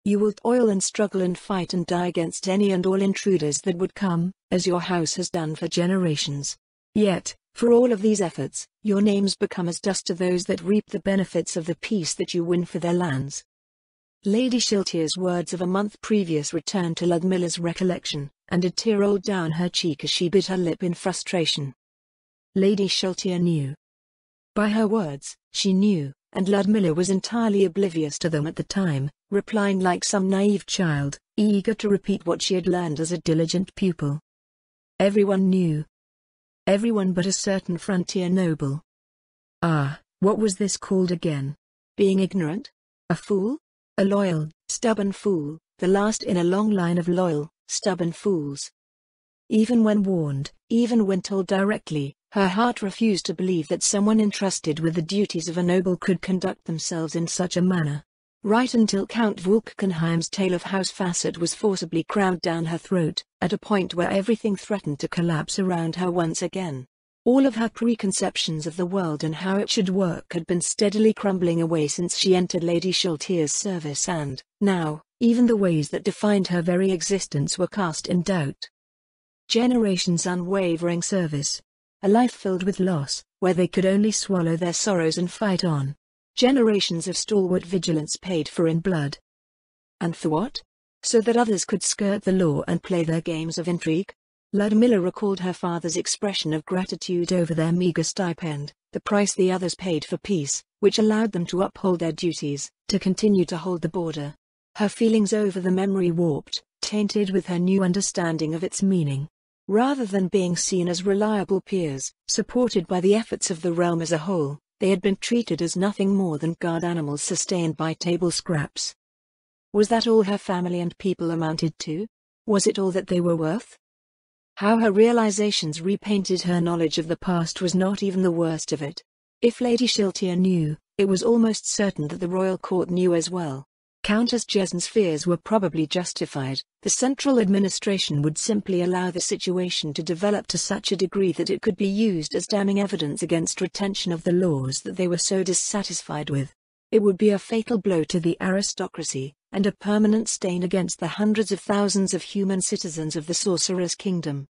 You will toil and struggle and fight and die against any and all intruders that would come, as your house has done for generations. Yet, for all of these efforts, your names become as dust to those that reap the benefits of the peace that you win for their lands." Lady Shiltier's words of a month previous returned to Ludmilla's recollection, and a tear rolled down her cheek as she bit her lip in frustration. Lady Shiltier knew. By her words, she knew, and Ludmilla was entirely oblivious to them at the time, replying like some naive child, eager to repeat what she had learned as a diligent pupil. Everyone knew. Everyone but a certain frontier noble. Ah, what was this called again? Being ignorant? A fool? A loyal, stubborn fool, the last in a long line of loyal, stubborn fools. Even when warned, even when told directly, her heart refused to believe that someone entrusted with the duties of a noble could conduct themselves in such a manner. Right until Count Vulkanheim's tale of House Fassett was forcibly crammed down her throat, at a point where everything threatened to collapse around her once again. All of her preconceptions of the world and how it should work had been steadily crumbling away since she entered Lady Shiltier's service, and, now, even the ways that defined her very existence were cast in doubt. Generations' unwavering service. A life filled with loss, where they could only swallow their sorrows and fight on. Generations of stalwart vigilance paid for in blood. And for what? So that others could skirt the law and play their games of intrigue? Ludmilla recalled her father's expression of gratitude over their meager stipend, the price the others paid for peace, which allowed them to uphold their duties, to continue to hold the border. Her feelings over the memory warped, tainted with her new understanding of its meaning. Rather than being seen as reliable peers, supported by the efforts of the realm as a whole, they had been treated as nothing more than guard animals sustained by table scraps. Was that all her family and people amounted to? Was it all that they were worth? How her realizations repainted her knowledge of the past was not even the worst of it. If Lady Shiltier knew, it was almost certain that the royal court knew as well. Countess Jessen's fears were probably justified. The central administration would simply allow the situation to develop to such a degree that it could be used as damning evidence against retention of the laws that they were so dissatisfied with. It would be a fatal blow to the aristocracy, and a permanent stain against the hundreds of thousands of human citizens of the Sorcerer's Kingdom.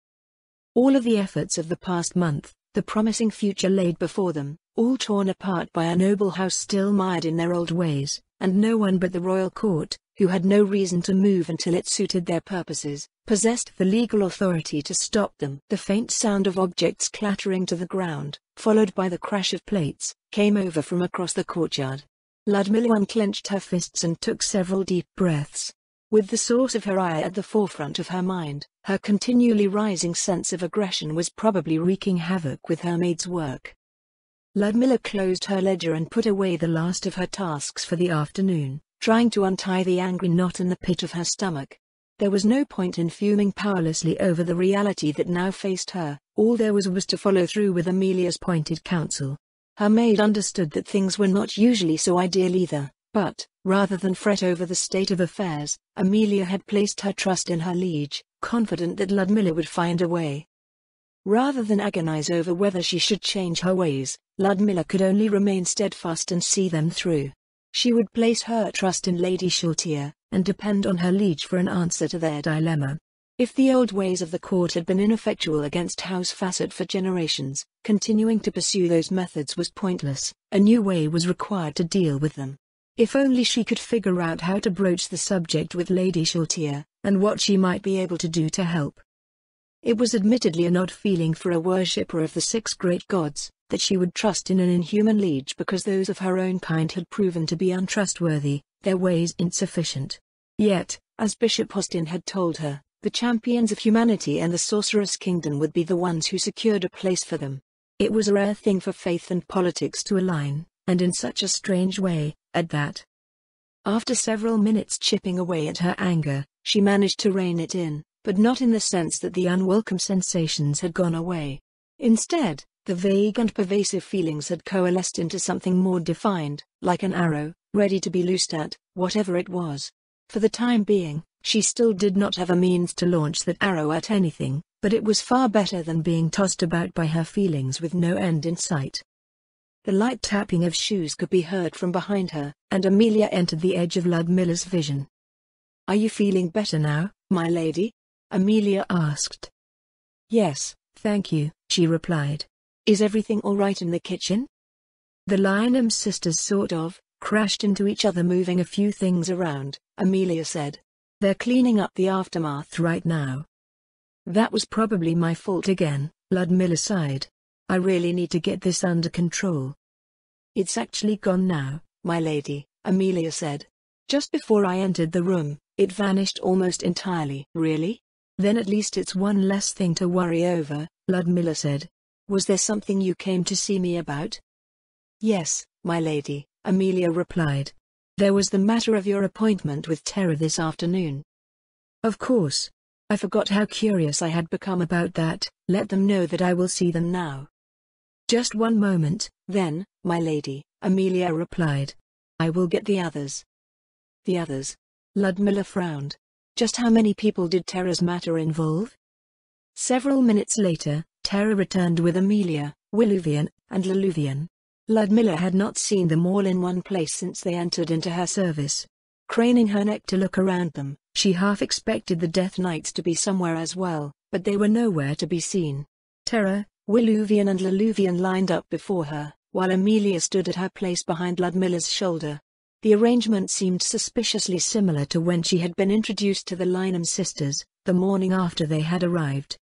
All of the efforts of the past month, the promising future laid before them, all torn apart by a noble house still mired in their old ways, and no one but the royal court, who had no reason to move until it suited their purposes, possessed the legal authority to stop them. The faint sound of objects clattering to the ground, followed by the crash of plates, came over from across the courtyard. Ludmilla unclenched her fists and took several deep breaths. With the source of her ire at the forefront of her mind, her continually rising sense of aggression was probably wreaking havoc with her maid's work. Ludmilla closed her ledger and put away the last of her tasks for the afternoon, trying to untie the angry knot in the pit of her stomach. There was no point in fuming powerlessly over the reality that now faced her. All there was to follow through with Amelia's pointed counsel. Her maid understood that things were not usually so ideal either, but, rather than fret over the state of affairs, Amelia had placed her trust in her liege, confident that Ludmilla would find a way. Rather than agonize over whether she should change her ways, Ludmilla could only remain steadfast and see them through. She would place her trust in Lady Shiltier, and depend on her liege for an answer to their dilemma. If the old ways of the court had been ineffectual against House Fassett for generations, continuing to pursue those methods was pointless. A new way was required to deal with them. If only she could figure out how to broach the subject with Lady Shiltier, and what she might be able to do to help. It was admittedly an odd feeling for a worshipper of the six great gods, that she would trust in an inhuman liege because those of her own kind had proven to be untrustworthy, their ways insufficient. Yet, as Bishop Austin had told her, the champions of humanity and the Sorcerer's Kingdom would be the ones who secured a place for them. It was a rare thing for faith and politics to align, and in such a strange way, at that. After several minutes chipping away at her anger, she managed to rein it in, but not in the sense that the unwelcome sensations had gone away. Instead, the vague and pervasive feelings had coalesced into something more defined, like an arrow, ready to be loosed at whatever it was. For the time being, she still did not have a means to launch that arrow at anything, but it was far better than being tossed about by her feelings with no end in sight. The light tapping of shoes could be heard from behind her, and Amelia entered the edge of Ludmilla's vision. Are you feeling better now, my lady? Amelia asked. Yes, thank you, she replied. Is everything all right in the kitchen? The Lynham sisters sort of crashed into each other, moving a few things around, Amelia said. They're cleaning up the aftermath right now. That was probably my fault again, Ludmilla sighed. I really need to get this under control. It's actually gone now, my lady, Amelia said. Just before I entered the room, it vanished almost entirely. Really? Then at least it's one less thing to worry over, Ludmilla said. Was there something you came to see me about? Yes, my lady, Amelia replied. There was the matter of your appointment with Terra this afternoon. Of course. I forgot how curious I had become about that. Let them know that I will see them now. Just one moment, then, my lady, Amelia replied. I will get the others. The others? Ludmilla frowned. Just how many people did Terra's matter involve? Several minutes later, Terra returned with Amelia, Willuvian, and Leluvian. Ludmilla had not seen them all in one place since they entered into her service. Craning her neck to look around them, she half expected the Death Knights to be somewhere as well, but they were nowhere to be seen. Terra, Willuvian and Leluvian lined up before her, while Amelia stood at her place behind Ludmilla's shoulder. The arrangement seemed suspiciously similar to when she had been introduced to the Lynham sisters, the morning after they had arrived.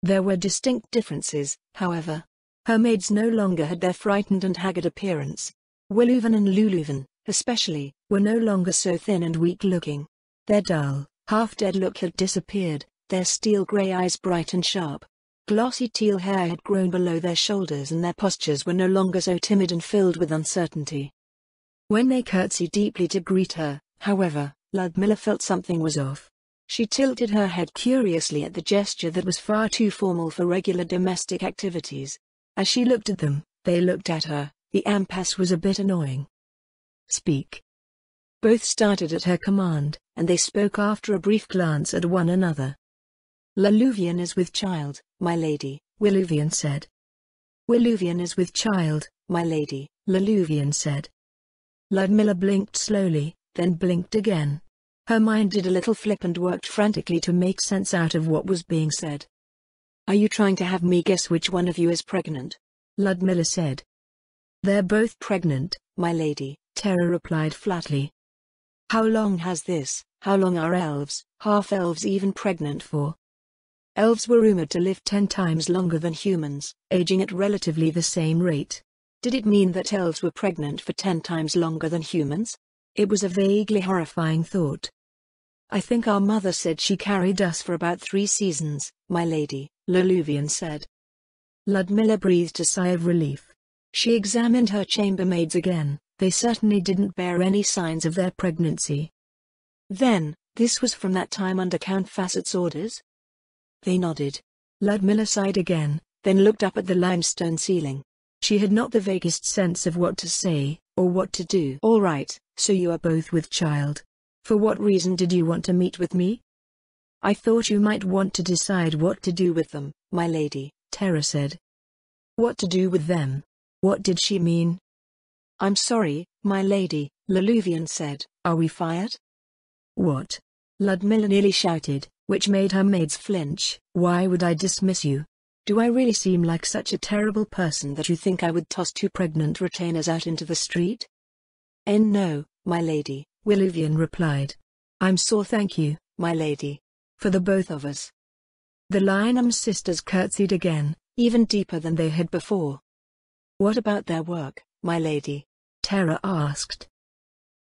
There were distinct differences, however. Her maids no longer had their frightened and haggard appearance. Willuvan and Luluvan, especially, were no longer so thin and weak-looking. Their dull, half-dead look had disappeared, their steel-grey eyes bright and sharp. Glossy teal hair had grown below their shoulders and their postures were no longer so timid and filled with uncertainty. When they curtsied deeply to greet her, however, Ludmilla felt something was off. She tilted her head curiously at the gesture that was far too formal for regular domestic activities. As she looked at them, they looked at her. The impasse was a bit annoying. Speak. Both started at her command, and they spoke after a brief glance at one another. Leluvian is with child, my lady, Willuvian said. Willuvian is with child, my lady, Leluvian said. Ludmilla blinked slowly, then blinked again. Her mind did a little flip and worked frantically to make sense out of what was being said. Are you trying to have me guess which one of you is pregnant? Ludmilla said. They're both pregnant, my lady, Terra replied flatly. How long how long are elves, half-elves even pregnant for? Elves were rumored to live 10 times longer than humans, aging at relatively the same rate. Did it mean that elves were pregnant for 10 times longer than humans? It was a vaguely horrifying thought. I think our mother said she carried us for about 3 seasons, my lady, Leluvian said. Ludmilla breathed a sigh of relief. She examined her chambermaids again. They certainly didn't bear any signs of their pregnancy. Then, this was from that time under Count Facet's orders? They nodded. Ludmilla sighed again, then looked up at the limestone ceiling. She had not the vaguest sense of what to say, or what to do. All right, so you are both with child. For what reason did you want to meet with me? I thought you might want to decide what to do with them, my lady, Terra said. What to do with them? What did she mean? I'm sorry, my lady, Leluvian said. Are we fired? What? Ludmilla nearly shouted, which made her maids flinch. Why would I dismiss you? Do I really seem like such a terrible person that you think I would toss 2 pregnant retainers out into the street? No, my lady, Willuvian replied. I'm sore, thank you, my lady. For the both of us. The Lynham sisters curtsied again, even deeper than they had before. What about their work, my lady? Terra asked.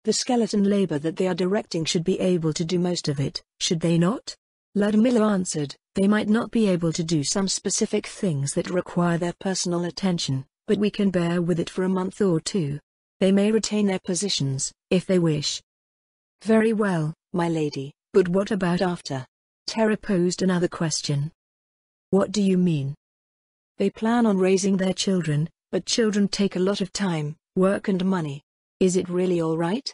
The skeleton labor that they are directing should be able to do most of it, should they not? Ludmilla answered. They might not be able to do some specific things that require their personal attention, but we can bear with it for a month or 2. They may retain their positions, if they wish. Very well, my lady, but what about after? Terra posed another question. What do you mean? They plan on raising their children, but children take a lot of time, work and money. Is it really all right?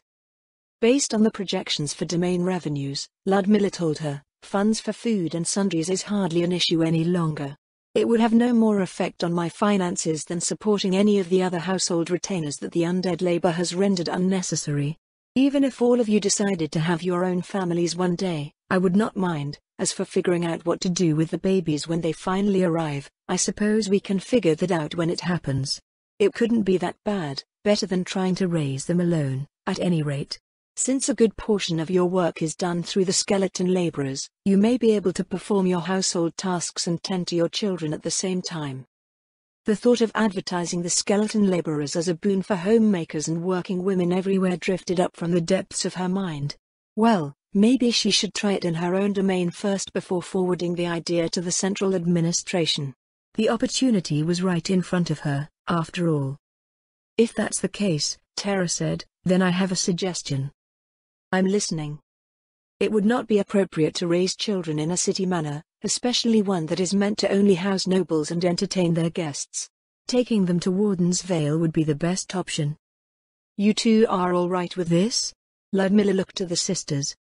Based on the projections for domain revenues, Ludmilla told her, funds for food and sundries is hardly an issue any longer. It would have no more effect on my finances than supporting any of the other household retainers that the undead labor has rendered unnecessary. Even if all of you decided to have your own families one day, I would not mind. As for figuring out what to do with the babies when they finally arrive, I suppose we can figure that out when it happens. It couldn't be that bad, better than trying to raise them alone, at any rate. Since a good portion of your work is done through the skeleton laborers, you may be able to perform your household tasks and tend to your children at the same time. The thought of advertising the skeleton laborers as a boon for homemakers and working women everywhere drifted up from the depths of her mind. Well, maybe she should try it in her own domain first before forwarding the idea to the central administration. The opportunity was right in front of her, after all. If that's the case, Tara said, then I have a suggestion. I'm listening. It would not be appropriate to raise children in a city manor, especially one that is meant to only house nobles and entertain their guests. Taking them to Warden's Vale would be the best option. You two are all right with this? Ludmilla looked to the sisters.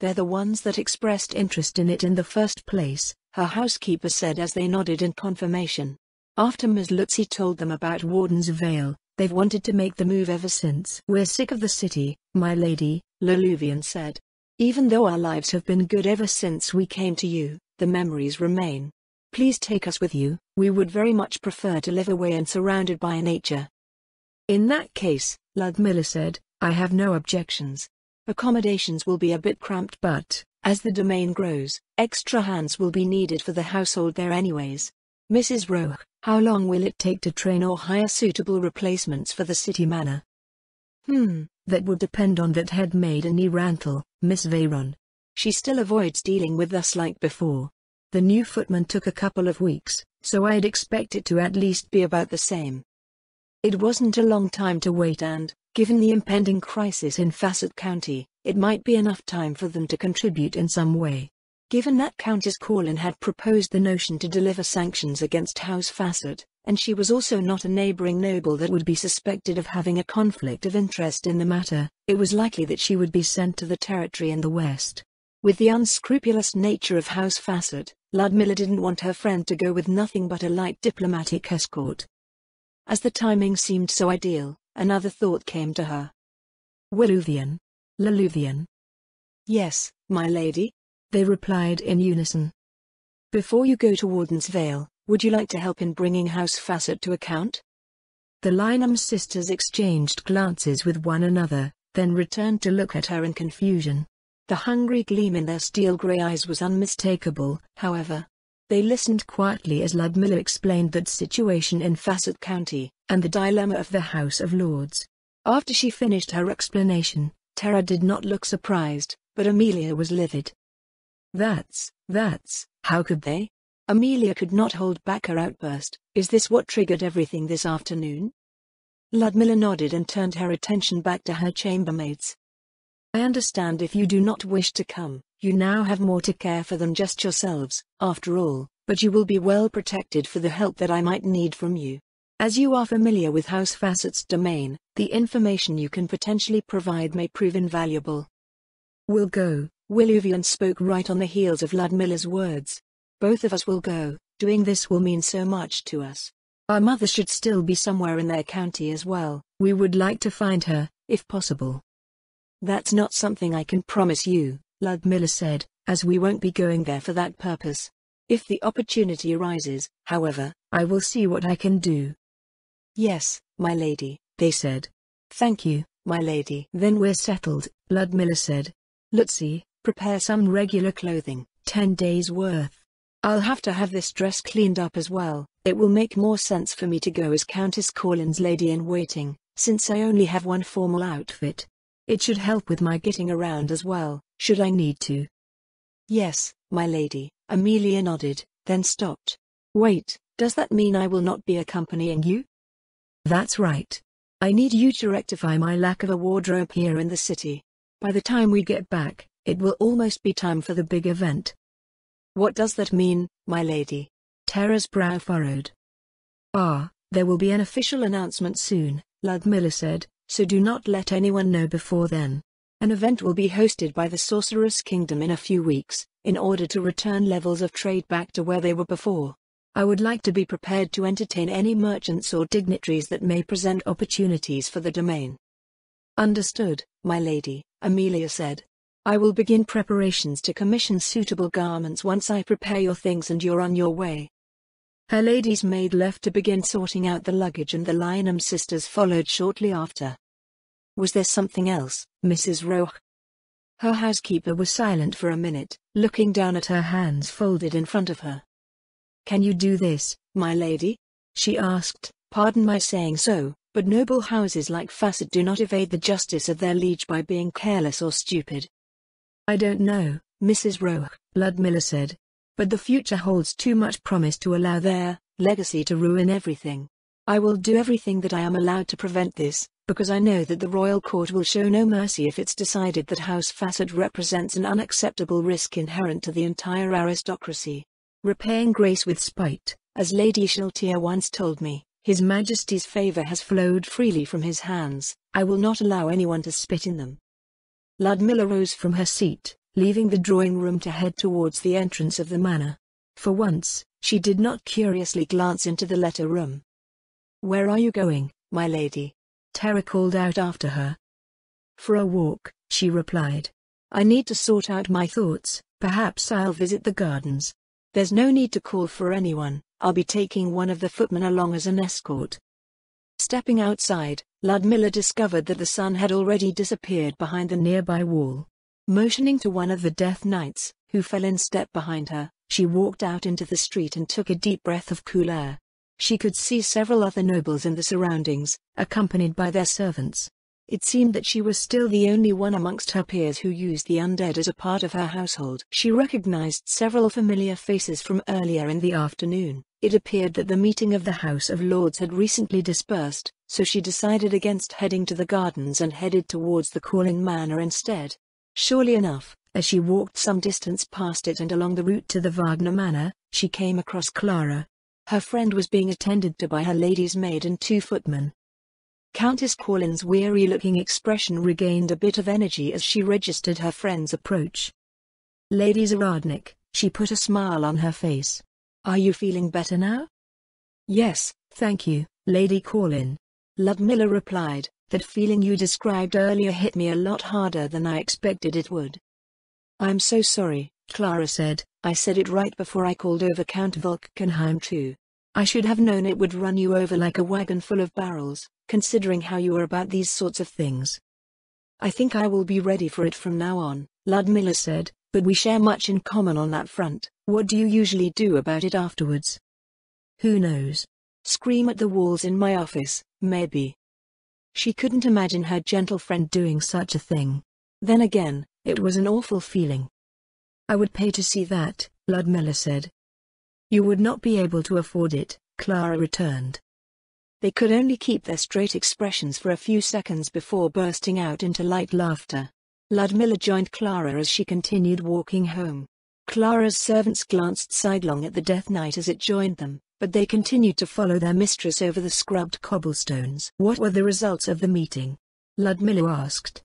They're the ones that expressed interest in it in the first place, her housekeeper said as they nodded in confirmation. After Ms. Lutzi told them about Warden's Vale, they've wanted to make the move ever since. We're sick of the city, my lady, Luluvian said. Even though our lives have been good ever since we came to you, the memories remain. Please take us with you, we would very much prefer to live away and surrounded by nature. In that case, Ludmilla said, I have no objections. Accommodations will be a bit cramped but, as the domain grows, extra hands will be needed for the household there anyways. Mrs. Roach, how long will it take to train or hire suitable replacements for the city manor? That would depend on that head maid Annie Ranthal, Miss Veyron. She still avoids dealing with us like before. The new footman took a couple of weeks, so I'd expect it to at least be about the same. It wasn't a long time to wait and, given the impending crisis in Facet County, it might be enough time for them to contribute in some way. Given that Countess Corlin had proposed the notion to deliver sanctions against House Facet, and she was also not a neighboring noble that would be suspected of having a conflict of interest in the matter, it was likely that she would be sent to the territory in the west. With the unscrupulous nature of House Facet, Ludmilla didn't want her friend to go with nothing but a light diplomatic escort. As the timing seemed so ideal, another thought came to her. Luluvian. Yes, my lady? They replied in unison. Before you go to Warden's Vale, would you like to help in bringing House Facet to account? The Lynham sisters exchanged glances with one another, then returned to look at her in confusion. The hungry gleam in their steel-grey eyes was unmistakable, however. They listened quietly as Ludmilla explained that situation in Facet County, and the dilemma of the House of Lords. After she finished her explanation, Tara did not look surprised, but Amelia was livid. That's, how could they? Amelia could not hold back her outburst. Is this what triggered everything this afternoon? Ludmilla nodded and turned her attention back to her chambermaids. I understand if you do not wish to come, you now have more to care for than just yourselves, after all, but you will be well protected for the help that I might need from you. As you are familiar with House Facet's domain, the information you can potentially provide may prove invaluable. We'll go, Luluvian spoke right on the heels of Ludmilla's words. Both of us will go, doing this will mean so much to us. Our mother should still be somewhere in their county as well, we would like to find her, if possible. That's not something I can promise you, Ludmilla said, as we won't be going there for that purpose. If the opportunity arises, however, I will see what I can do. Yes, my lady, they said. Thank you, my lady. Then we're settled, Ludmilla said. Lutzi, prepare some regular clothing, 10 days worth. I'll have to have this dress cleaned up as well. It will make more sense for me to go as Countess Corlin's lady-in-waiting, since I only have one formal outfit. It should help with my getting around as well, should I need to. Yes, my lady, Amelia nodded, then stopped. Wait, does that mean I will not be accompanying you? That's right. I need you to rectify my lack of a wardrobe here in the city. By the time we get back, it will almost be time for the big event. What does that mean, my lady? Tara's brow furrowed. There will be an official announcement soon, Ludmilla said, so do not let anyone know before then. An event will be hosted by the Sorceress Kingdom in a few weeks, in order to return levels of trade back to where they were before. I would like to be prepared to entertain any merchants or dignitaries that may present opportunities for the domain. Understood, my lady, Amelia said. I will begin preparations to commission suitable garments once I prepare your things and you're on your way. Her lady's maid left to begin sorting out the luggage and the Lynham sisters followed shortly after. Was there something else, Mrs. Roche? Her housekeeper was silent for a minute, looking down at her hands folded in front of her. Can you do this, my lady? She asked. Pardon my saying so, but noble houses like Facet do not evade the justice of their liege by being careless or stupid. I don't know, Mrs. Roche, Ludmilla said. But the future holds too much promise to allow their legacy to ruin everything. I will do everything that I am allowed to prevent this, because I know that the royal court will show no mercy if it's decided that House Facet represents an unacceptable risk inherent to the entire aristocracy. Repaying grace with spite, as Lady Sheltier once told me, His Majesty's favour has flowed freely from his hands. I will not allow anyone to spit in them. Ludmilla rose from her seat, leaving the drawing room to head towards the entrance of the manor. For once, she did not curiously glance into the letter room. Where are you going, my lady? Tara called out after her. For a walk, she replied. I need to sort out my thoughts, perhaps I'll visit the gardens. There's no need to call for anyone, I'll be taking one of the footmen along as an escort. Stepping outside, Ludmilla discovered that the sun had already disappeared behind the nearby wall. Motioning to one of the Death Knights, who fell in step behind her, she walked out into the street and took a deep breath of cool air. She could see several other nobles in the surroundings, accompanied by their servants. It seemed that she was still the only one amongst her peers who used the undead as a part of her household. She recognized several familiar faces from earlier in the afternoon. It appeared that the meeting of the House of Lords had recently dispersed, so she decided against heading to the gardens and headed towards the Corlin Manor instead. Surely enough, as she walked some distance past it and along the route to the Wagner Manor, she came across Clara. Her friend was being attended to by her lady's maid and 2 footmen. Countess Corlin's weary-looking expression regained a bit of energy as she registered her friend's approach. Lady Zaradnik, she put a smile on her face. Are you feeling better now? Yes, thank you, Lady Corlin. Ludmilla replied. That feeling you described earlier hit me a lot harder than I expected it would. I'm so sorry, Clara said. I said it right before I called over Count Vulcanheim too. I should have known it would run you over like a wagon full of barrels, considering how you are about these sorts of things. I think I will be ready for it from now on, Ludmilla said, but we share much in common on that front. What do you usually do about it afterwards? Who knows? Scream at the walls in my office, maybe. She couldn't imagine her gentle friend doing such a thing. Then again, it was an awful feeling. I would pay to see that, Ludmilla said. You would not be able to afford it, Clara returned. They could only keep their straight expressions for a few seconds before bursting out into light laughter. Ludmilla joined Clara as she continued walking home. Clara's servants glanced sidelong at the Death Knight as it joined them, but they continued to follow their mistress over the scrubbed cobblestones. What were the results of the meeting? Ludmilla asked.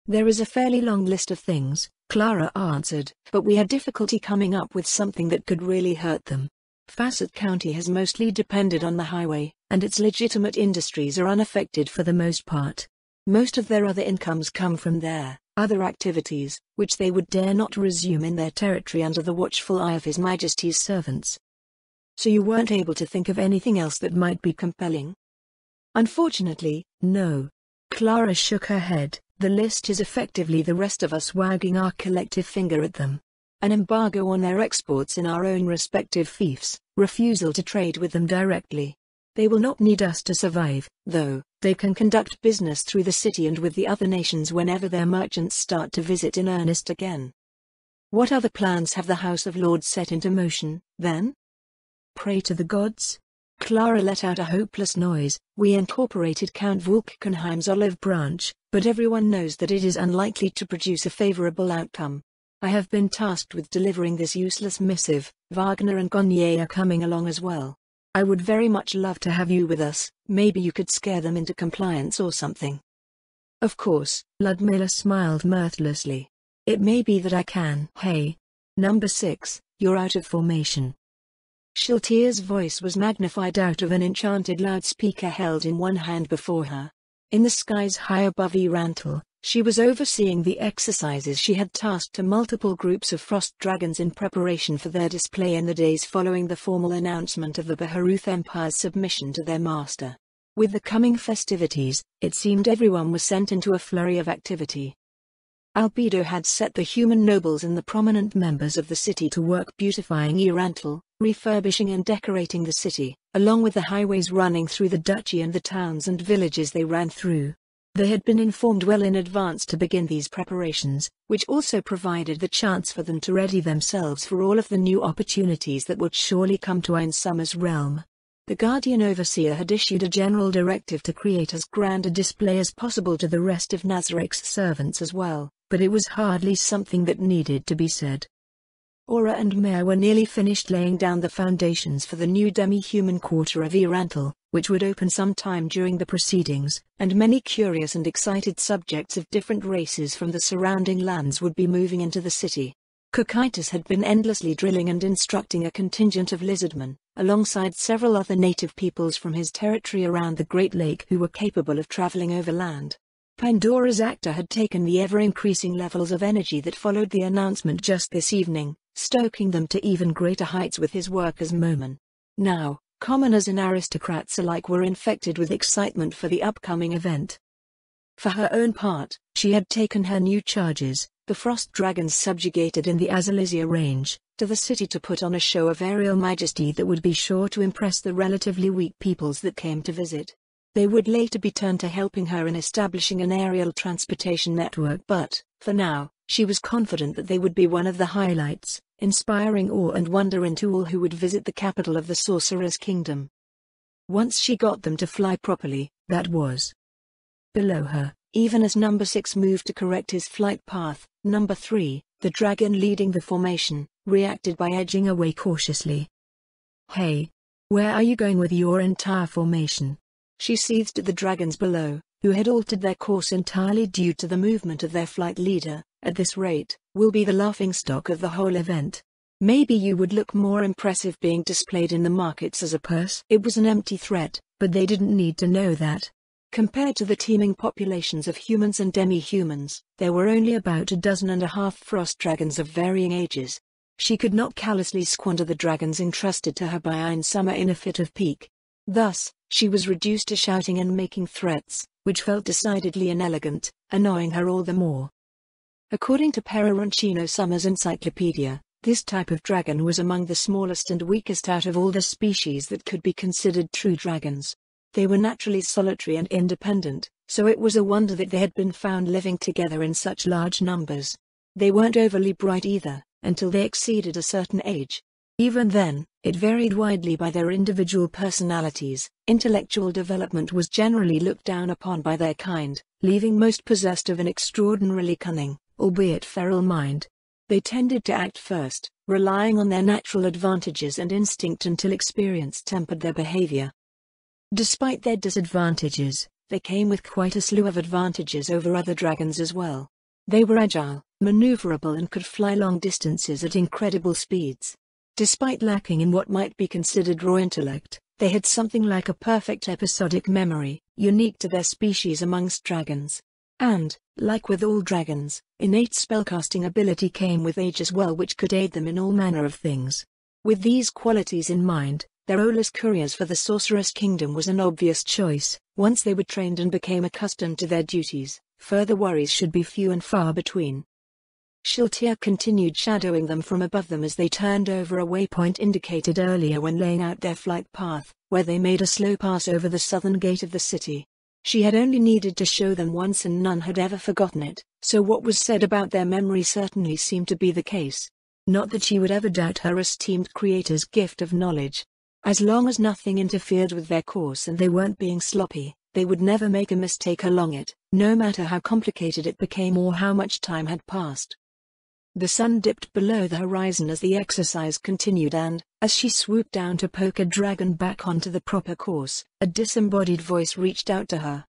There is a fairly long list of things, Clara answered, but we had difficulty coming up with something that could really hurt them. Facet County has mostly depended on the highway, and its legitimate industries are unaffected for the most part. Most of their other incomes come from their other activities, which they would dare not resume in their territory under the watchful eye of His Majesty's servants. So you weren't able to think of anything else that might be compelling? Unfortunately, no. Clara shook her head. The list is effectively the rest of us wagging our collective finger at them. An embargo on their exports in our own respective fiefs, refusal to trade with them directly. They will not need us to survive, though. They can conduct business through the city and with the other nations whenever their merchants start to visit in earnest again. What other plans have the House of Lords set into motion, then? Pray to the gods? Clara let out a hopeless noise. We incorporated Count Vulcanheim's olive branch, but everyone knows that it is unlikely to produce a favorable outcome. I have been tasked with delivering this useless missive. Wagner and Gonnier are coming along as well. I would very much love to have you with us. Maybe you could scare them into compliance or something. Of course, Ludmilla smiled mirthlessly. It may be that I can. Hey. Number 6, you're out of formation. Sheltier's voice was magnified out of an enchanted loudspeaker held in one hand before her. In the skies high above Erantal, she was overseeing the exercises she had tasked to multiple groups of frost dragons in preparation for their display in the days following the formal announcement of the Baharuth Empire's submission to their master. With the coming festivities, it seemed everyone was sent into a flurry of activity. Albedo had set the human nobles and the prominent members of the city to work beautifying Erantal, refurbishing and decorating the city, along with the highways running through the duchy and the towns and villages they ran through. They had been informed well in advance to begin these preparations, which also provided the chance for them to ready themselves for all of the new opportunities that would surely come to Ein Summer's realm. The Guardian Overseer had issued a general directive to create as grand a display as possible to the rest of Nazarick's servants as well, but it was hardly something that needed to be said. Aura and Mare were nearly finished laying down the foundations for the new demi-human quarter of Erantal, which would open sometime during the proceedings, and many curious and excited subjects of different races from the surrounding lands would be moving into the city. Cocytus had been endlessly drilling and instructing a contingent of lizardmen, alongside several other native peoples from his territory around the Great Lake who were capable of traveling overland. Pandora's actor had taken the ever-increasing levels of energy that followed the announcement just this evening, stoking them to even greater heights with his work as Moman. Now, commoners and aristocrats alike were infected with excitement for the upcoming event. For her own part, she had taken her new charges, the frost dragons subjugated in the Azalizia range, to the city to put on a show of aerial majesty that would be sure to impress the relatively weak peoples that came to visit. They would later be turned to helping her in establishing an aerial transportation network, but, for now, she was confident that they would be one of the highlights, inspiring awe and wonder into all who would visit the capital of the Sorcerer's Kingdom. Once she got them to fly properly, that was. Below her, even as Number 6 moved to correct his flight path, Number 3, the dragon leading the formation, reacted by edging away cautiously. "Hey! Where are you going with your entire formation?" She seethed at the dragons below, who had altered their course entirely due to the movement of their flight leader. "At this rate, we'll be the laughingstock of the whole event. Maybe you would look more impressive being displayed in the markets as a purse." It was an empty threat, but they didn't need to know that. Compared to the teeming populations of humans and demi-humans, there were only about 12 frost dragons of varying ages. She could not callously squander the dragons entrusted to her by Ein Summer in a fit of pique. Thus, she was reduced to shouting and making threats, which felt decidedly inelegant, annoying her all the more. According to Pereroncino Summer's encyclopedia, this type of dragon was among the smallest and weakest out of all the species that could be considered true dragons. They were naturally solitary and independent, so it was a wonder that they had been found living together in such large numbers. They weren't overly bright either, until they exceeded a certain age. Even then, it varied widely by their individual personalities. Intellectual development was generally looked down upon by their kind, leaving most possessed of an extraordinarily cunning, albeit feral mind. They tended to act first, relying on their natural advantages and instinct until experience tempered their behavior. Despite their disadvantages, they came with quite a slew of advantages over other dragons as well. They were agile, maneuverable and could fly long distances at incredible speeds. Despite lacking in what might be considered raw intellect, they had something like a perfect episodic memory, unique to their species amongst dragons. And, like with all dragons, innate spellcasting ability came with age as well, which could aid them in all manner of things. With these qualities in mind, their Olus couriers for the Sorcerer's Kingdom was an obvious choice. Once they were trained and became accustomed to their duties, further worries should be few and far between. Shiltir continued shadowing them from above them as they turned over a waypoint indicated earlier when laying out their flight path, where they made a slow pass over the southern gate of the city. She had only needed to show them once and none had ever forgotten it, so what was said about their memory certainly seemed to be the case. Not that she would ever doubt her esteemed creator's gift of knowledge. As long as nothing interfered with their course and they weren't being sloppy, they would never make a mistake along it, no matter how complicated it became or how much time had passed. The sun dipped below the horizon as the exercise continued and, as she swooped down to poke a dragon back onto the proper course, a disembodied voice reached out to her.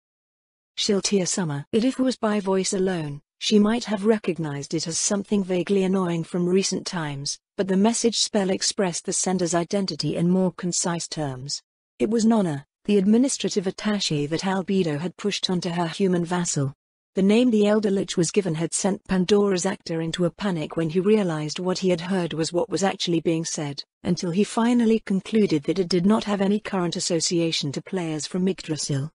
Shiltir Summer. If it was by voice alone, she might have recognized it as something vaguely annoying from recent times, but the message spell expressed the sender's identity in more concise terms. It was Nonna, the administrative attaché that Albedo had pushed onto her human vassal. The name the Elder Lich was given had sent Pandora's actor into a panic when he realized what he had heard was what was actually being said, until he finally concluded that it did not have any current association to players from Yggdrasil.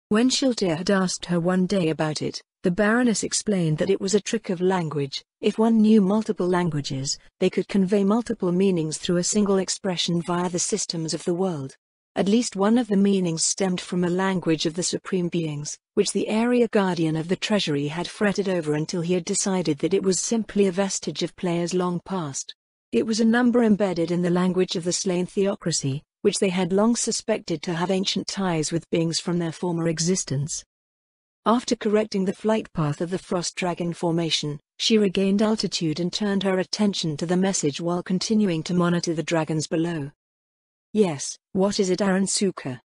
When Shiltir had asked her one day about it, the Baroness explained that it was a trick of language. If one knew multiple languages, they could convey multiple meanings through a single expression via the systems of the world. At least one of the meanings stemmed from a language of the Supreme Beings, which the area guardian of the treasury had fretted over until he had decided that it was simply a vestige of players long past. It was a number embedded in the language of the slain theocracy, which they had long suspected to have ancient ties with beings from their former existence. After correcting the flight path of the Frost Dragon formation, she regained altitude and turned her attention to the message while continuing to monitor the dragons below. "Yes, what is it, Aransuka?"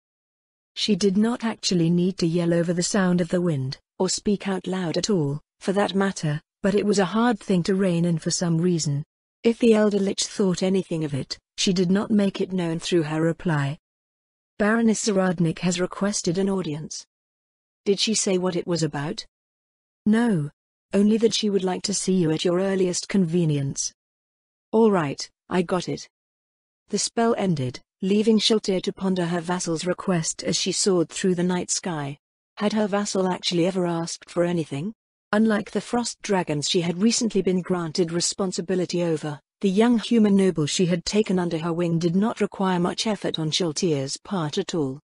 She did not actually need to yell over the sound of the wind, or speak out loud at all, for that matter, but it was a hard thing to rein in for some reason. If the Elder Lich thought anything of it, she did not make it known through her reply. "Baroness Zaradnik has requested an audience." "Did she say what it was about?" "No. Only that she would like to see you at your earliest convenience." "All right, I got it." The spell ended, leaving Shiltir to ponder her vassal's request as she soared through the night sky. Had her vassal actually ever asked for anything? Unlike the frost dragons she had recently been granted responsibility over, the young human noble she had taken under her wing did not require much effort on Shiltir's part at all.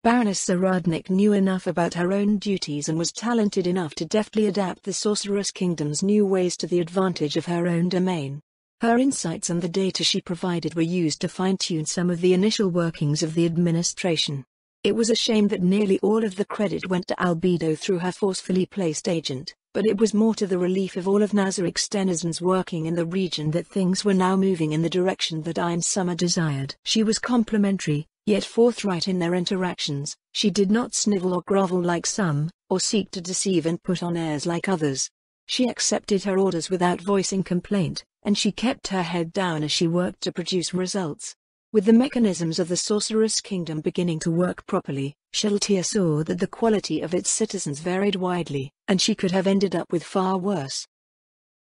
Baroness Zaradnik knew enough about her own duties and was talented enough to deftly adapt the Sorceress Kingdom's new ways to the advantage of her own domain. Her insights and the data she provided were used to fine-tune some of the initial workings of the administration. It was a shame that nearly all of the credit went to Albedo through her forcefully placed agent, but it was more to the relief of all of Nazarik's denizens working in the region that things were now moving in the direction that Iron Summer desired. She was complimentary, yet forthright in their interactions. She did not snivel or grovel like some, or seek to deceive and put on airs like others. She accepted her orders without voicing complaint, and she kept her head down as she worked to produce results. With the mechanisms of the Sorceress Kingdom beginning to work properly, Shiltir saw that the quality of its citizens varied widely, and she could have ended up with far worse.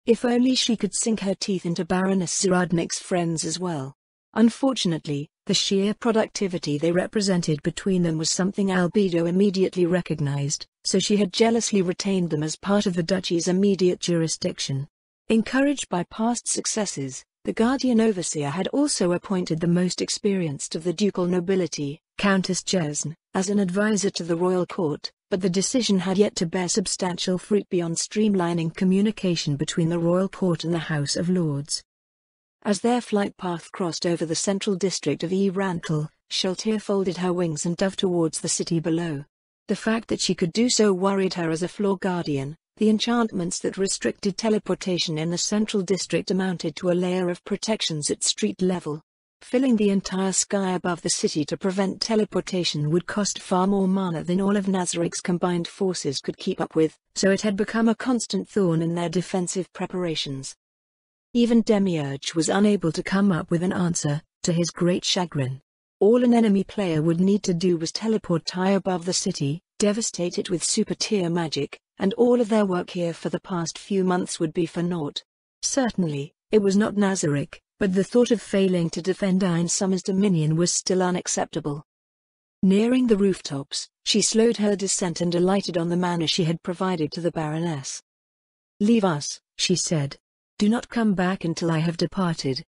If only she could sink her teeth into Baroness Zaradnik's friends as well. Unfortunately, the sheer productivity they represented between them was something Albedo immediately recognized, so she had jealously retained them as part of the duchy's immediate jurisdiction. Encouraged by past successes, the Guardian Overseer had also appointed the most experienced of the ducal nobility, Countess Jesn, as an advisor to the royal court, but the decision had yet to bear substantial fruit beyond streamlining communication between the royal court and the House of Lords. As their flight path crossed over the central district of Rantel, Shiltir folded her wings and dove towards the city below. The fact that she could do so worried her as a floor guardian. The enchantments that restricted teleportation in the central district amounted to a layer of protections at street level. Filling the entire sky above the city to prevent teleportation would cost far more mana than all of Nazarik's combined forces could keep up with, so it had become a constant thorn in their defensive preparations. Even Demiurge was unable to come up with an answer, to his great chagrin. All an enemy player would need to do was teleport high above the city, devastate it with super-tier magic, and all of their work here for the past few months would be for naught. Certainly, it was not Nazarik, but the thought of failing to defend Iron Summer's dominion was still unacceptable. Nearing the rooftops, she slowed her descent and alighted on the manor she had provided to the Baroness. "Leave us," she said. "Do not come back until I have departed."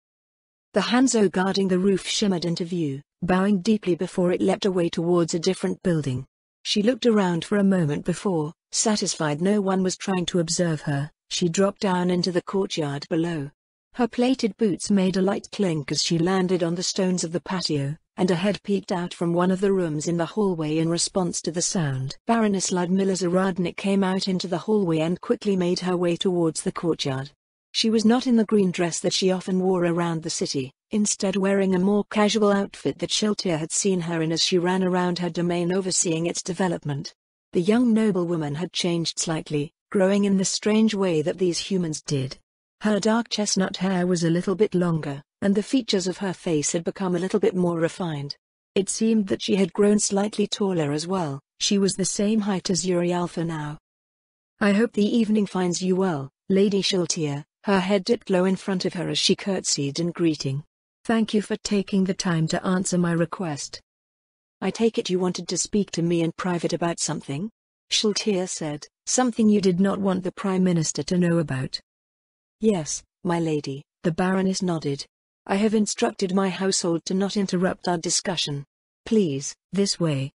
The Hanzo guarding the roof shimmered into view, bowing deeply before it leapt away towards a different building. She looked around for a moment before, satisfied no one was trying to observe her, she dropped down into the courtyard below. Her plated boots made a light clink as she landed on the stones of the patio, and a head peeked out from one of the rooms in the hallway in response to the sound. Baroness Ludmilla Zaradnik came out into the hallway and quickly made her way towards the courtyard. She was not in the green dress that she often wore around the city, instead wearing a more casual outfit that Shiltir had seen her in as she ran around her domain overseeing its development. The young noblewoman had changed slightly, growing in the strange way that these humans did. Her dark chestnut hair was a little bit longer, and the features of her face had become a little bit more refined. It seemed that she had grown slightly taller as well. She was the same height as Yuri Alpha now. "I hope the evening finds you well, Lady Shiltir." Her head dipped low in front of her as she curtsied in greeting. "Thank you for taking the time to answer my request." "I take it you wanted to speak to me in private about something?" Shiltir said. "Something you did not want the Prime Minister to know about?" "Yes, my lady," the Baroness nodded. "I have instructed my household to not interrupt our discussion. Please, this way."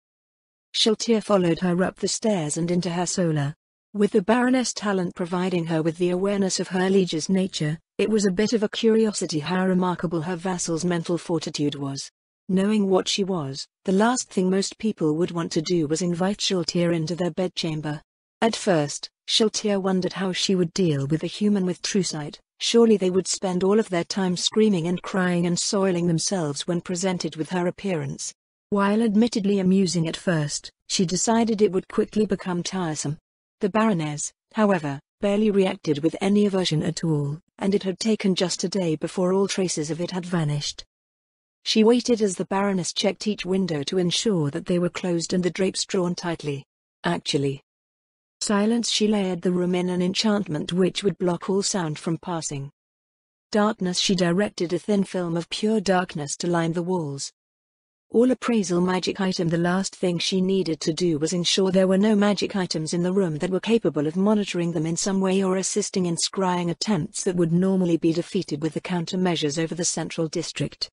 Shiltir followed her up the stairs and into her solar. With the Baroness' talent providing her with the awareness of her liege's nature, it was a bit of a curiosity how remarkable her vassal's mental fortitude was. Knowing what she was, the last thing most people would want to do was invite Shiltir into their bedchamber. At first, Shiltir wondered how she would deal with a human with true sight. Surely they would spend all of their time screaming and crying and soiling themselves when presented with her appearance. While admittedly amusing at first, she decided it would quickly become tiresome. The Baroness, however, barely reacted with any aversion at all, and it had taken just a day before all traces of it had vanished. She waited as the Baroness checked each window to ensure that they were closed and the drapes drawn tightly. Silence. She layered the room in an enchantment which would block all sound from passing. Darkness. She directed a thin film of pure darkness to line the walls. All appraisal magic item. The last thing she needed to do was ensure there were no magic items in the room that were capable of monitoring them in some way or assisting in scrying attempts that would normally be defeated with the countermeasures over the central district.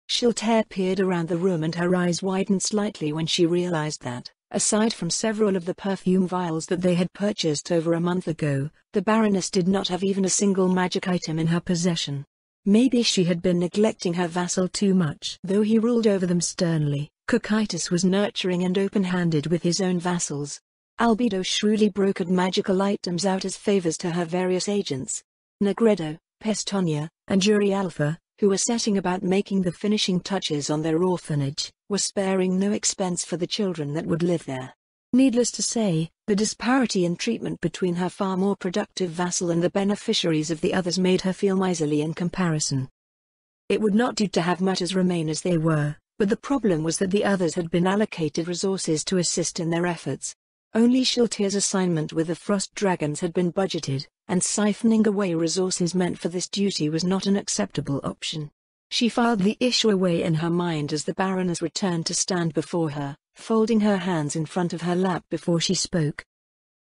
Shiltir peered around the room and her eyes widened slightly when she realized that, aside from several of the perfume vials that they had purchased over a month ago, the Baroness did not have even a single magic item in her possession. Maybe she had been neglecting her vassal too much. Though he ruled over them sternly, Cocytus was nurturing and open-handed with his own vassals. Albedo shrewdly brokered magical items out as favors to her various agents. Negredo, Pestonia, and Yuri Alpha, who were setting about making the finishing touches on their orphanage, were sparing no expense for the children that would live there. Needless to say, the disparity in treatment between her far more productive vassal and the beneficiaries of the others made her feel miserly in comparison. It would not do to have matters remain as they were, but the problem was that the others had been allocated resources to assist in their efforts. Only Shiltir's assignment with the Frost Dragons had been budgeted, and siphoning away resources meant for this duty was not an acceptable option. She filed the issue away in her mind as the Baroness returned to stand before her, folding her hands in front of her lap before she spoke.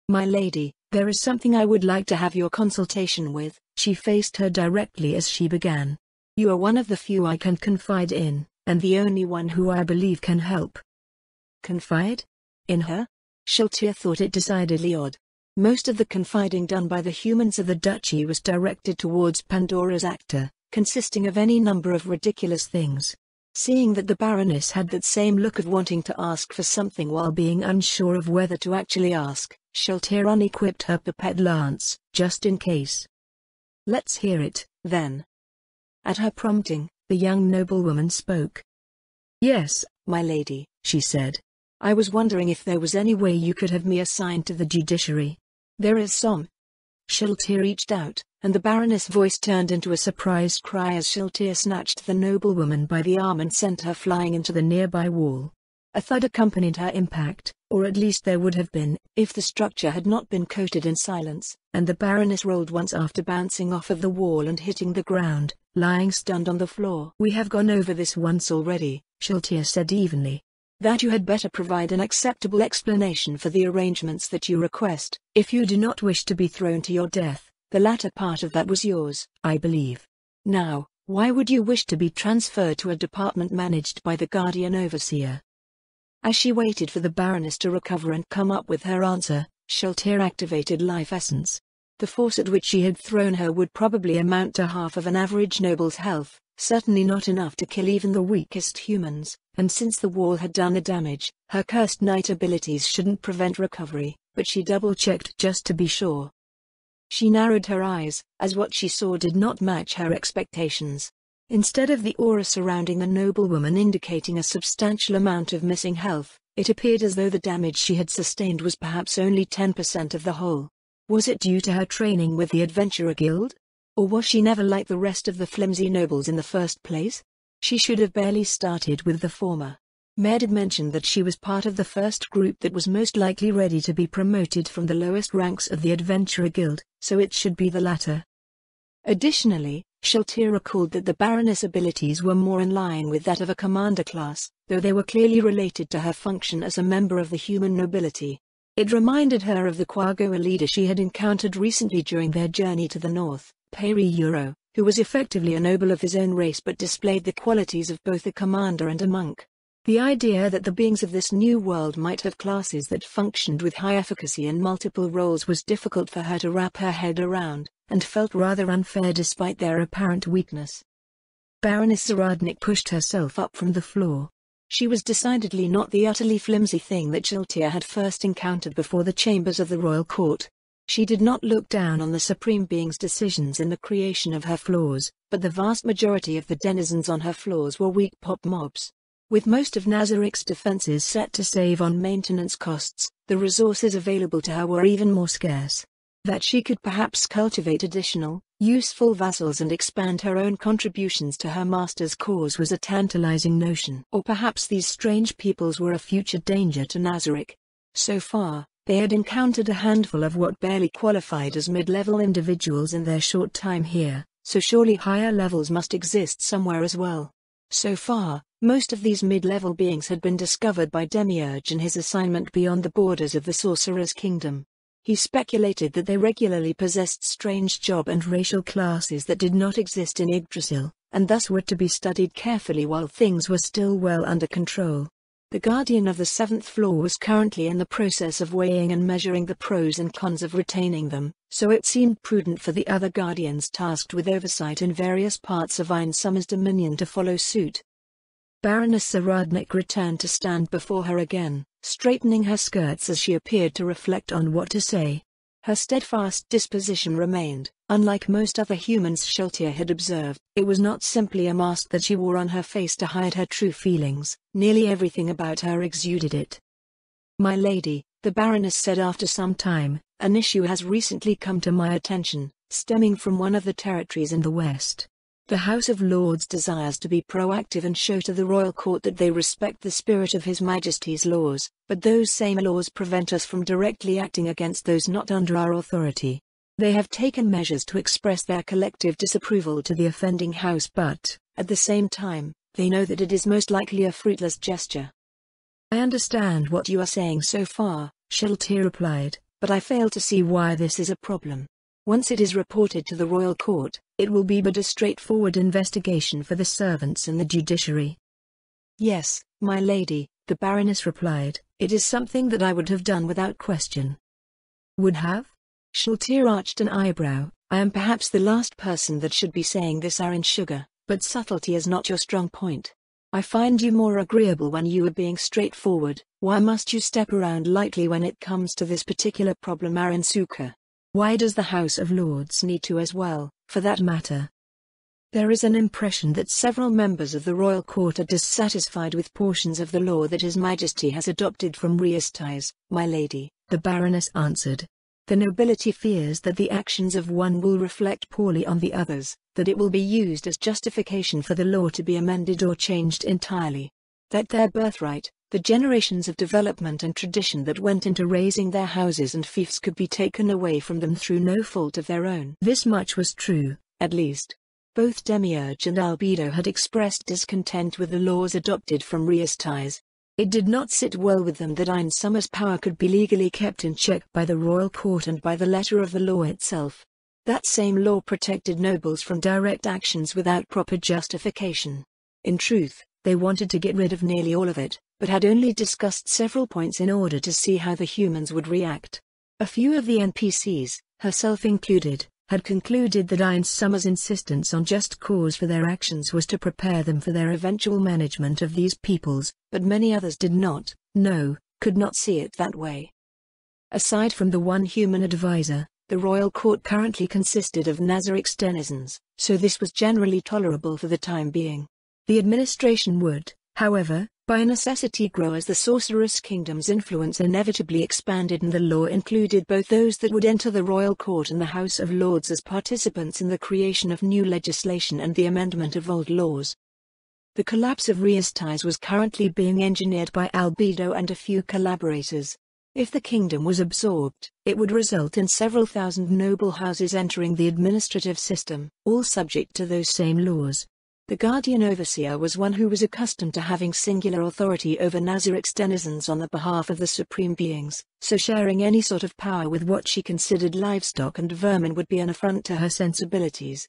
"My lady, there is something I would like to have your consultation with." She faced her directly as she began. "You are one of the few I can confide in, and the only one who I believe can help." Confide? In her? Shiltir thought it decidedly odd. Most of the confiding done by the humans of the duchy was directed towards Pandora's actor, consisting of any number of ridiculous things. Seeing that the Baroness had that same look of wanting to ask for something while being unsure of whether to actually ask, Shiltir unequipped her pipette lance, just in case. "Let's hear it, then." At her prompting, the young noblewoman spoke. "Yes, my lady," she said. "I was wondering if there was any way you could have me assigned to the judiciary." "There is some." Shiltir reached out, and the Baroness' voice turned into a surprised cry as Shiltir snatched the noblewoman by the arm and sent her flying into the nearby wall. A thud accompanied her impact, or at least there would have been, if the structure had not been coated in silence, and the Baroness rolled once after bouncing off of the wall and hitting the ground, lying stunned on the floor. "We have gone over this once already," Shiltir said evenly. "That you had better provide an acceptable explanation for the arrangements that you request, if you do not wish to be thrown to your death. The latter part of that was yours, I believe. Now, why would you wish to be transferred to a department managed by the Guardian Overseer?" As she waited for the Baroness to recover and come up with her answer, Shiltir activated life essence. The force at which she had thrown her would probably amount to half of an average noble's health, certainly not enough to kill even the weakest humans, and since the wall had done the damage, her cursed night abilities shouldn't prevent recovery, but she double-checked just to be sure. She narrowed her eyes, as what she saw did not match her expectations. Instead of the aura surrounding the noblewoman indicating a substantial amount of missing health, it appeared as though the damage she had sustained was perhaps only 10% of the whole. Was it due to her training with the Adventurer Guild? Or was she never like the rest of the flimsy nobles in the first place? She should have barely started with the former. Meredith mentioned that she was part of the first group that was most likely ready to be promoted from the lowest ranks of the Adventurer Guild, so it should be the latter. Additionally, Sheltia recalled that the Baroness' abilities were more in line with that of a commander class, though they were clearly related to her function as a member of the human nobility. It reminded her of the Quagoa leader she had encountered recently during their journey to the north, Peri Euro, who was effectively a noble of his own race but displayed the qualities of both a commander and a monk. The idea that the beings of this new world might have classes that functioned with high efficacy in multiple roles was difficult for her to wrap her head around, and felt rather unfair despite their apparent weakness. Baroness Zaradnik pushed herself up from the floor. She was decidedly not the utterly flimsy thing that Sheltia had first encountered before the chambers of the royal court. She did not look down on the Supreme Being's decisions in the creation of her floors, but the vast majority of the denizens on her floors were weak pop mobs. With most of Nazarik's defenses set to save on maintenance costs, the resources available to her were even more scarce. That she could perhaps cultivate additional, useful vassals and expand her own contributions to her master's cause was a tantalizing notion. Or perhaps these strange peoples were a future danger to Nazarik. So far, they had encountered a handful of what barely qualified as mid-level individuals in their short time here, so surely higher levels must exist somewhere as well. So far, most of these mid-level beings had been discovered by Demiurge in his assignment beyond the borders of the Sorcerer's Kingdom. He speculated that they regularly possessed strange job and racial classes that did not exist in Yggdrasil, and thus were to be studied carefully while things were still well under control. The Guardian of the 7th floor was currently in the process of weighing and measuring the pros and cons of retaining them, so it seemed prudent for the other Guardians tasked with oversight in various parts of Einsummer's dominion to follow suit. Baroness Zaradnik returned to stand before her again, straightening her skirts as she appeared to reflect on what to say. Her steadfast disposition remained. Unlike most other humans Sheltia had observed, it was not simply a mask that she wore on her face to hide her true feelings, nearly everything about her exuded it. "My lady," the Baroness said after some time, "an issue has recently come to my attention, stemming from one of the territories in the west. The House of Lords desires to be proactive and show to the royal court that they respect the spirit of His Majesty's laws, but those same laws prevent us from directly acting against those not under our authority. They have taken measures to express their collective disapproval to the offending house but, at the same time, they know that it is most likely a fruitless gesture." "I understand what you are saying so far," Sheltia replied, "but I fail to see why this is a problem. Once it is reported to the royal court, it will be but a straightforward investigation for the servants and the judiciary." "Yes, my lady," the Baroness replied, "it is something that I would have done without question." "Would have?" Sheltia arched an eyebrow. "I am perhaps the last person that should be saying this, Aaron Sugar, but subtlety is not your strong point. I find you more agreeable when you are being straightforward. Why must you step around lightly when it comes to this particular problem, Aaron Suka? Why does the House of Lords need to as well, for that matter?" "There is an impression that several members of the royal court are dissatisfied with portions of the law that His Majesty has adopted from Reistais, my lady," the Baroness answered. "The nobility fears that the actions of one will reflect poorly on the others, that it will be used as justification for the law to be amended or changed entirely. That their birthright, the generations of development and tradition that went into raising their houses and fiefs could be taken away from them through no fault of their own." This much was true, at least. Both Demiurge and Albedo had expressed discontent with the laws adopted from Reistais. It did not sit well with them that Einsummer's power could be legally kept in check by the royal court and by the letter of the law itself. That same law protected nobles from direct actions without proper justification. In truth, they wanted to get rid of nearly all of it, but had only discussed several points in order to see how the humans would react. A few of the NPCs, herself included, had concluded that Einsummer's insistence on just cause for their actions was to prepare them for their eventual management of these peoples, but many others did not, could not see it that way. Aside from the one human advisor, the royal court currently consisted of Nazarik's denizens, so this was generally tolerable for the time being. The administration would, however, by necessity grow as the Sorcerer's Kingdom's influence inevitably expanded, and the law included both those that would enter the royal court and the House of Lords as participants in the creation of new legislation and the amendment of old laws. The collapse of Rheostais was currently being engineered by Albedo and a few collaborators. If the kingdom was absorbed, it would result in several thousand noble houses entering the administrative system, all subject to those same laws. The Guardian Overseer was one who was accustomed to having singular authority over Nazaric's denizens on the behalf of the Supreme Beings, so sharing any sort of power with what she considered livestock and vermin would be an affront to her sensibilities.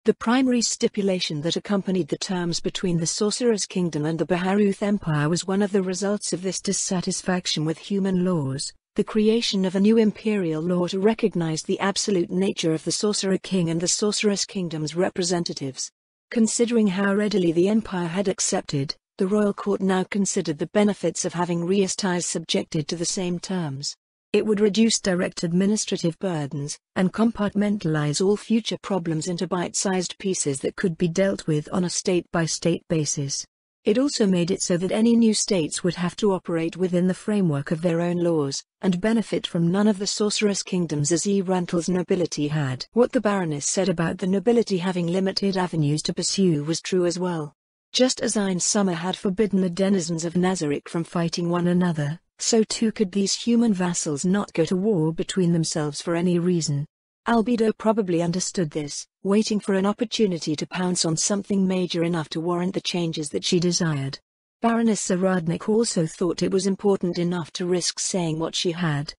The primary stipulation that accompanied the terms between the Sorcerer's Kingdom and the Baharuth Empire was one of the results of this dissatisfaction with human laws, the creation of a new imperial law to recognize the absolute nature of the Sorcerer King and the Sorceress Kingdom's representatives. Considering how readily the Empire had accepted, the royal court now considered the benefits of having Rheostais subjected to the same terms. It would reduce direct administrative burdens, and compartmentalize all future problems into bite-sized pieces that could be dealt with on a state-by-state basis. It also made it so that any new states would have to operate within the framework of their own laws, and benefit from none of the sorceress kingdoms as Erantl's nobility had. What the Baroness said about the nobility having limited avenues to pursue was true as well. Just as Ein Summer had forbidden the denizens of Nazarick from fighting one another, so too could these human vassals not go to war between themselves for any reason. Albedo probably understood this, waiting for an opportunity to pounce on something major enough to warrant the changes that she desired. Baroness Zaradnik also thought it was important enough to risk saying what she had.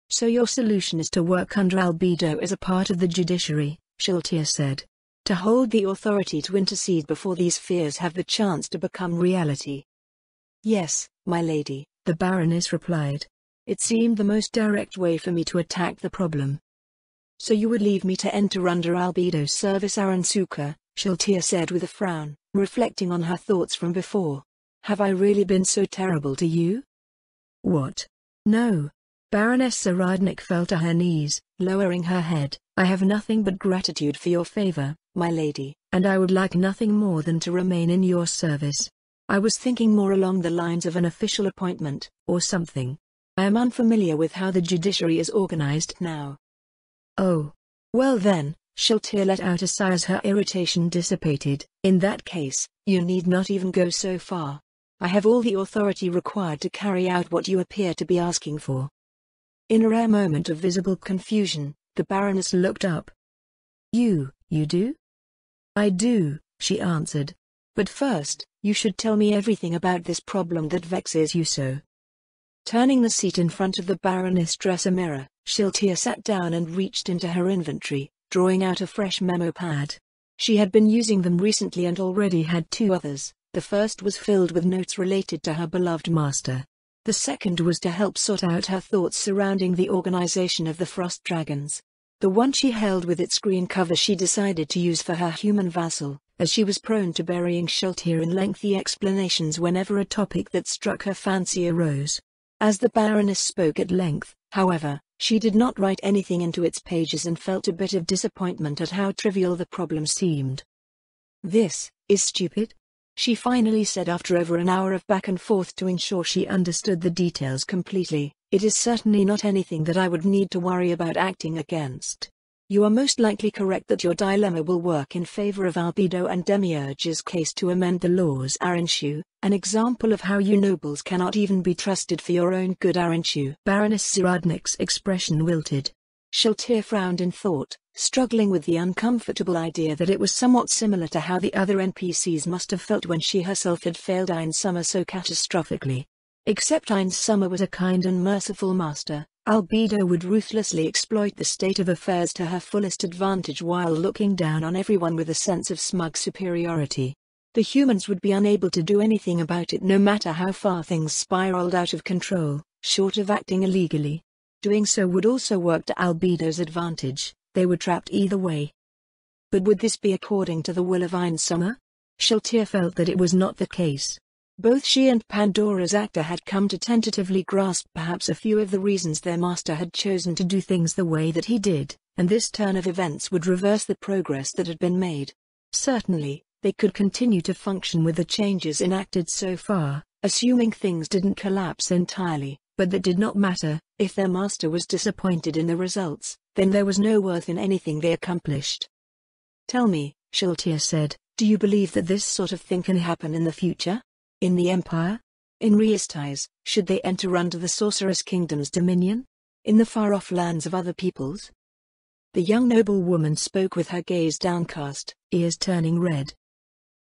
"So your solution is to work under Albedo as a part of the judiciary," Shiltir said. "To hold the authority to intercede before these fears have the chance to become reality." "Yes, my lady," the Baroness replied. "It seemed the most direct way for me to attack the problem." "So you would leave me to enter under Albedo's service, Aransuka," Shiltir said with a frown, reflecting on her thoughts from before. "Have I really been so terrible to you?" "What? No." Baroness Zaradnik fell to her knees, lowering her head. "I have nothing but gratitude for your favor, my lady, and I would like nothing more than to remain in your service. I was thinking more along the lines of an official appointment, or something. I am unfamiliar with how the judiciary is organized now." "Oh. Well then," Shiltir let out a sigh as her irritation dissipated. "In that case, you need not even go so far. I have all the authority required to carry out what you appear to be asking for." In a rare moment of visible confusion, the Baroness looked up. You do?" "I do," she answered. "But first, you should tell me everything about this problem that vexes you so." Turning the seat in front of the Baroness' dresser mirror, Shiltir sat down and reached into her inventory, drawing out a fresh memo pad. She had been using them recently and already had two others. The first was filled with notes related to her beloved master. The second was to help sort out her thoughts surrounding the organization of the Frost Dragons. The one she held with its green cover she decided to use for her human vassal, as she was prone to burying Shiltir in lengthy explanations whenever a topic that struck her fancy arose. As the Baroness spoke at length, however, she did not write anything into its pages and felt a bit of disappointment at how trivial the problem seemed. "This is stupid," she finally said after over an hour of back and forth to ensure she understood the details completely. "It is certainly not anything that I would need to worry about acting against. You are most likely correct that your dilemma will work in favor of Albedo and Demiurge's case to amend the laws. Arinshu, an example of how you nobles cannot even be trusted for your own good. Arinshu." Baroness Zaradnik's expression wilted. Shiltir frowned in thought, struggling with the uncomfortable idea that it was somewhat similar to how the other NPCs must have felt when she herself had failed Ein Summer so catastrophically. Except Ein Summer was a kind and merciful master, Albedo would ruthlessly exploit the state of affairs to her fullest advantage while looking down on everyone with a sense of smug superiority. The humans would be unable to do anything about it no matter how far things spiraled out of control, short of acting illegally. Doing so would also work to Albedo's advantage. They were trapped either way. But would this be according to the will of Ein Summer? Shiltir felt that it was not the case. Both she and Pandora's actor had come to tentatively grasp perhaps a few of the reasons their master had chosen to do things the way that he did, and this turn of events would reverse the progress that had been made. Certainly, they could continue to function with the changes enacted so far, assuming things didn't collapse entirely, but that did not matter. If their master was disappointed in the results, then there was no worth in anything they accomplished. "Tell me," Shiltir said, Do you believe that this sort of thing can happen in the future? In the Empire? In Reistais, should they enter under the Sorceress Kingdom's dominion? In the far-off lands of other peoples? The young noblewoman spoke with her gaze downcast, ears turning red.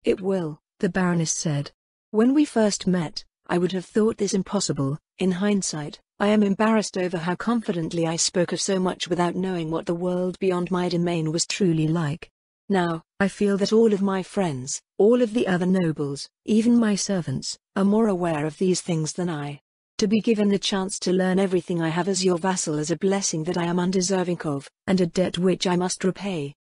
It will, the Baroness said. When we first met, I would have thought this impossible. In hindsight, I am embarrassed over how confidently I spoke of so much without knowing what the world beyond my domain was truly like. Now, I feel that all of my friends, all of the other nobles, even my servants, are more aware of these things than I. To be given the chance to learn everything I have as your vassal is a blessing that I am undeserving of, and a debt which I must repay.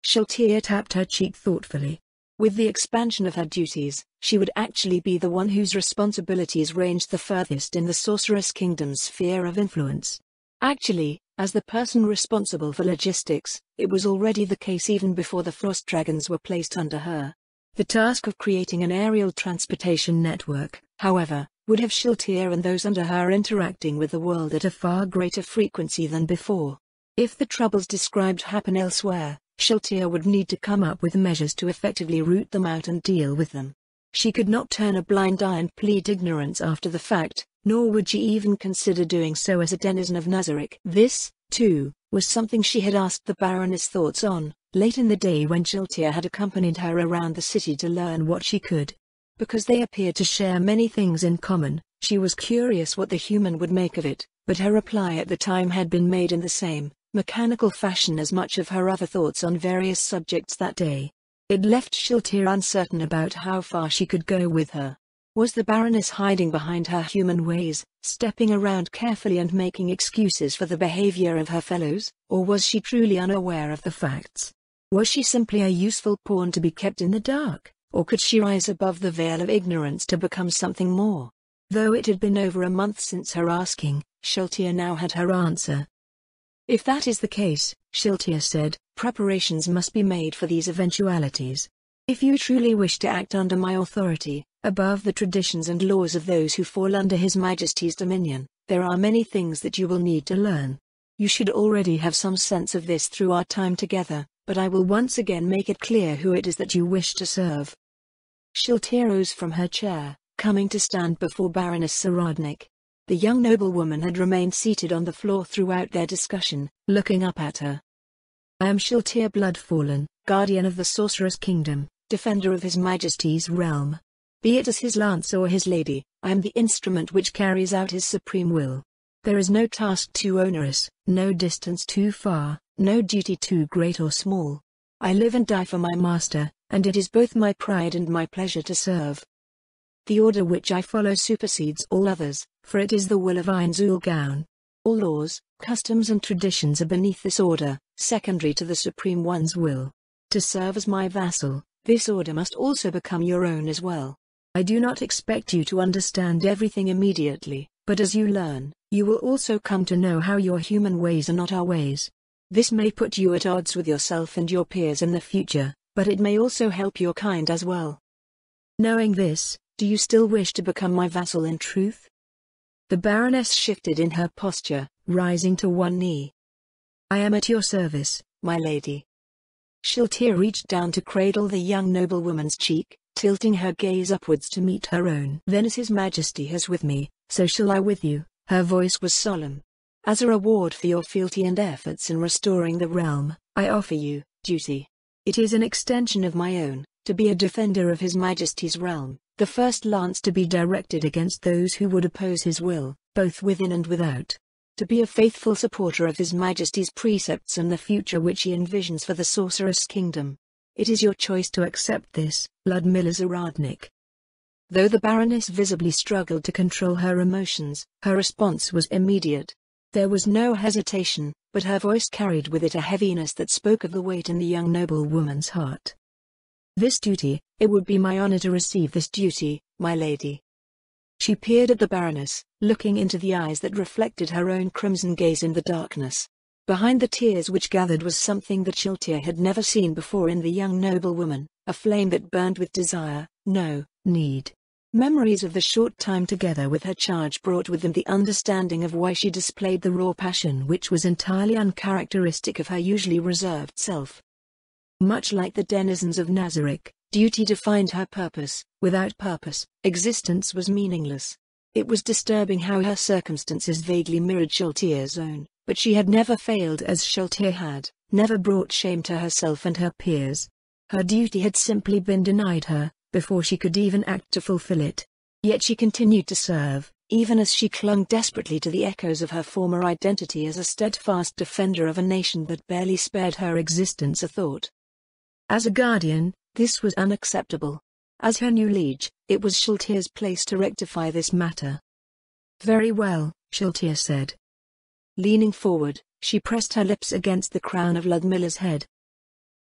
Sheltia tapped her cheek thoughtfully. With the expansion of her duties, she would actually be the one whose responsibilities ranged the furthest in the Sorceress Kingdom's sphere of influence. Actually, as the person responsible for logistics, it was already the case even before the Frost Dragons were placed under her. The task of creating an aerial transportation network, however, would have Sheltia and those under her interacting with the world at a far greater frequency than before. If the troubles described happen elsewhere, Sheltia would need to come up with measures to effectively root them out and deal with them. She could not turn a blind eye and plead ignorance after the fact, nor would she even consider doing so as a denizen of Nazarick. This, too, was something she had asked the Baroness thoughts on, late in the day when Sheltia had accompanied her around the city to learn what she could. Because they appeared to share many things in common, she was curious what the human would make of it, but her reply at the time had been made in the same, mechanical fashion as much of her other thoughts on various subjects that day. It left Sheltia uncertain about how far she could go with her. Was the Baroness hiding behind her human ways, stepping around carefully and making excuses for the behavior of her fellows, or was she truly unaware of the facts? Was she simply a useful pawn to be kept in the dark, or could she rise above the veil of ignorance to become something more? Though it had been over a month since her asking, Sheltia now had her answer. If that is the case, Sheltia said, preparations must be made for these eventualities. If you truly wish to act under my authority, above the traditions and laws of those who fall under His Majesty's dominion, there are many things that you will need to learn. You should already have some sense of this through our time together, but I will once again make it clear who it is that you wish to serve. Sheltia rose from her chair, coming to stand before Baroness Saradnik. The young noblewoman had remained seated on the floor throughout their discussion, looking up at her. I am Sheltia Bloodfallen, guardian of the Sorceress Kingdom, defender of His Majesty's realm. Be it as his lance or his lady, I am the instrument which carries out his supreme will. There is no task too onerous, no distance too far, no duty too great or small. I live and die for my master, and it is both my pride and my pleasure to serve. The order which I follow supersedes all others, for it is the will of Ainzul-Gaun. All laws, customs and traditions are beneath this order, secondary to the Supreme One's will. To serve as my vassal, this order must also become your own as well. I do not expect you to understand everything immediately, but as you learn, you will also come to know how your human ways are not our ways. This may put you at odds with yourself and your peers in the future, but it may also help your kind as well. Knowing this, do you still wish to become my vassal in truth? The Baroness shifted in her posture, rising to one knee. I am at your service, my lady. Sheltia reached down to cradle the young noblewoman's cheek, tilting her gaze upwards to meet her own. Then as His Majesty has with me, so shall I with you, her voice was solemn. As a reward for your fealty and efforts in restoring the realm, I offer you, duty. It is an extension of my own, to be a defender of His Majesty's realm, the first lance to be directed against those who would oppose his will, both within and without. To be a faithful supporter of His Majesty's precepts and the future which he envisions for the Sorceress Kingdom. It is your choice to accept this, Ludmilla Zaradnik. Though the Baroness visibly struggled to control her emotions, her response was immediate. There was no hesitation, but her voice carried with it a heaviness that spoke of the weight in the young noblewoman's heart. This duty, it would be my honor to receive this duty, my lady. She peered at the Baroness, looking into the eyes that reflected her own crimson gaze in the darkness. Behind the tears which gathered was something that Sheltia had never seen before in the young noblewoman, a flame that burned with desire, no, need. Memories of the short time together with her charge brought with them the understanding of why she displayed the raw passion which was entirely uncharacteristic of her usually reserved self. Much like the denizens of Nazarick, duty defined her purpose. Without purpose, existence was meaningless. It was disturbing how her circumstances vaguely mirrored Shaltir's own, but she had never failed as Shaltir had, never brought shame to herself and her peers. Her duty had simply been denied her, before she could even act to fulfill it. Yet she continued to serve, even as she clung desperately to the echoes of her former identity as a steadfast defender of a nation that barely spared her existence a thought. As a guardian, this was unacceptable. As her new liege, it was Shaltir's place to rectify this matter. "Very well," Shaltir said. Leaning forward, she pressed her lips against the crown of Ludmilla's head.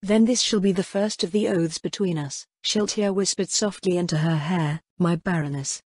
"Then this shall be the first of the oaths between us," Shaltir whispered softly into her hair, "my Baroness.